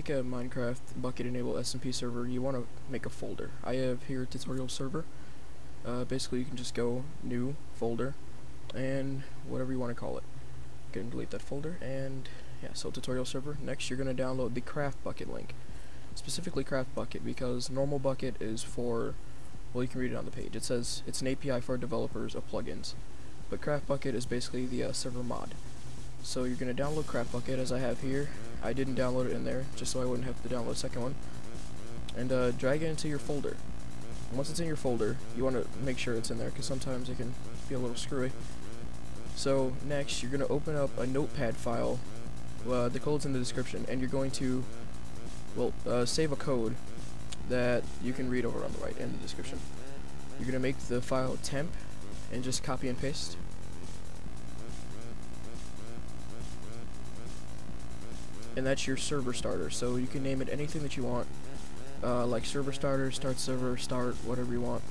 make a Minecraft Bukkit Enabled SMP server, you want to make a folder. I have here a tutorial server. Basically, you can just go new folder and whatever you want to call it. You can delete that folder, and yeah, so tutorial server. Next, you're going to download the craftbukkit link, specifically craftbukkit, because normal bucket is for, well, you can read it on the page. It says it's an API for developers of plugins, but craftbukkit is basically the server mod. So you're going to download craftbukkit, as I have here. I didn't download it in there, just so I wouldn't have to download a second one. And drag it into your folder. And once it's in your folder, you want to make sure it's in there, because sometimes it can be a little screwy. So next, you're going to open up a notepad file. The code's in the description, and you're going to, well, save a code that you can read over on the right in the description. You're going to make the file temp, and just copy and paste. And that's your server starter, so you can name it anything that you want, like server starter, start server, start, whatever you want.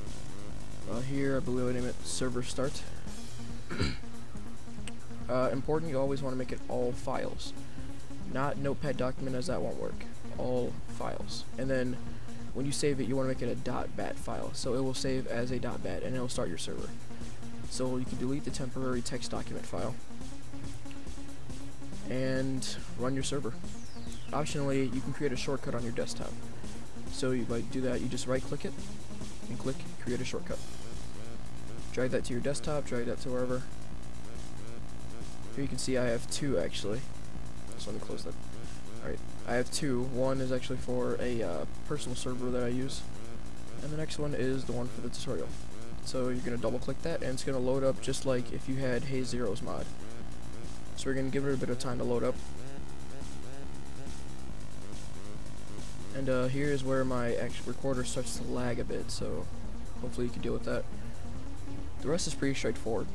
Here, I believe I name it server start. Important, you always want to make it all files, not notepad document, as that won't work. All files. And then when you save it, you want to make it a .bat file, so it will save as a .bat and it will start your server. So you can delete the temporary text document file and run your server. Optionally, you can create a shortcut on your desktop. So you might do that, you just right click it and click create a shortcut. Drag that to your desktop, drag that to wherever. Here you can see I have two actually. So let me close that. Alright, I have two. One is actually for a personal server that I use, and the next one is the one for the tutorial. So you're going to double click that and it's going to load up just like if you had Hey Zero's mod. So we're going to give it a bit of time to load up. And here is where my recorder starts to lag a bit, so hopefully you can deal with that. The rest is pretty straightforward.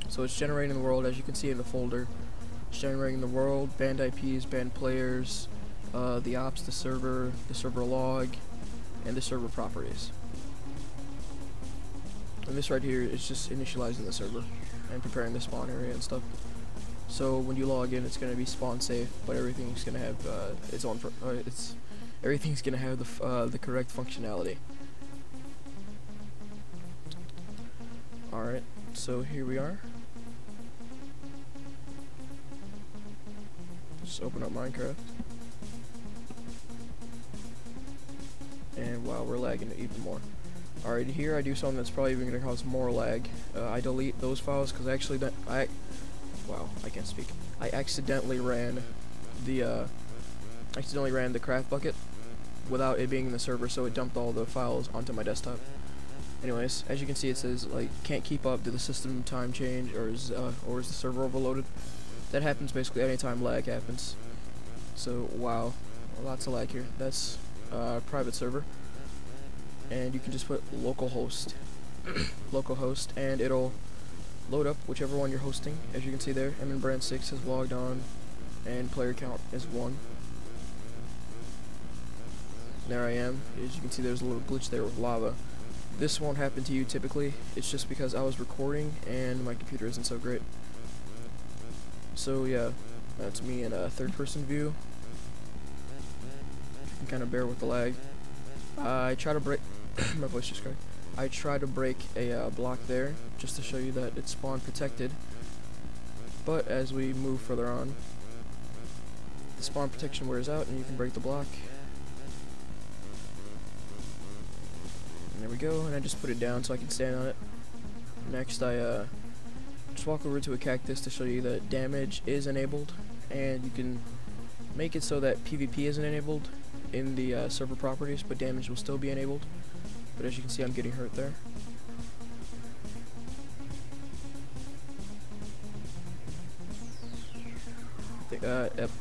So it's generating the world, as you can see in the folder. It's generating the world, banned IPs, banned players, the ops, the server log, and the server properties. And this right here is just initializing the server and preparing the spawn area and stuff. So when you log in, it's going to be spawn safe, but everything's going to have its own. Everything's going to have the correct functionality. All right, so here we are. Just open up Minecraft, and wow, we're lagging even more. Alright, here I do something that's probably even going to cause more lag. I delete those files because I accidentally ran the craftbukkit without it being in the server, so it dumped all the files onto my desktop. Anyways, as you can see, it says like can't keep up, did the system time change, or is the server overloaded? That happens basically anytime lag happens. So wow, lots of lag here. That's private server. And you can just put localhost, localhost, and it'll load up whichever one you're hosting. As you can see there, Brand6 has logged on, and player count is 1. There I am. As you can see, there's a little glitch there with lava. This won't happen to you typically. It's just because I was recording and my computer isn't so great. So yeah, that's me in a third-person view. You can kind of bear with the lag. I try to break my voice just cracked. I try to break a block there just to show you that it's spawn protected. But as we move further on, the spawn protection wears out and you can break the block. And there we go, and I just put it down so I can stand on it. Next I just walk over to a cactus to show you that damage is enabled, and you can make it so that PvP isn't enabled in the server properties, but damage will still be enabled. But as you can see, I'm getting hurt there.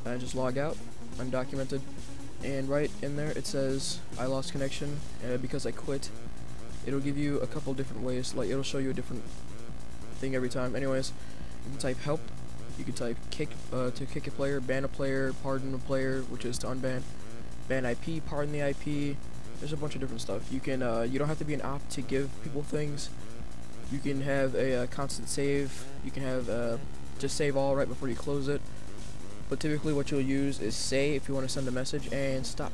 I just log out, undocumented, and right in there it says I lost connection because I quit. It'll give you a couple different ways, like it'll show you a different thing every time. Anyways, you can type help, you can type kick to kick a player, ban a player, pardon a player, which is to unban, ban IP, pardon the IP. There's a bunch of different stuff. You can you don't have to be an op to give people things. You can have a constant save. You can have just save all right before you close it. but typically what you'll use is say if you want to send a message, and stop.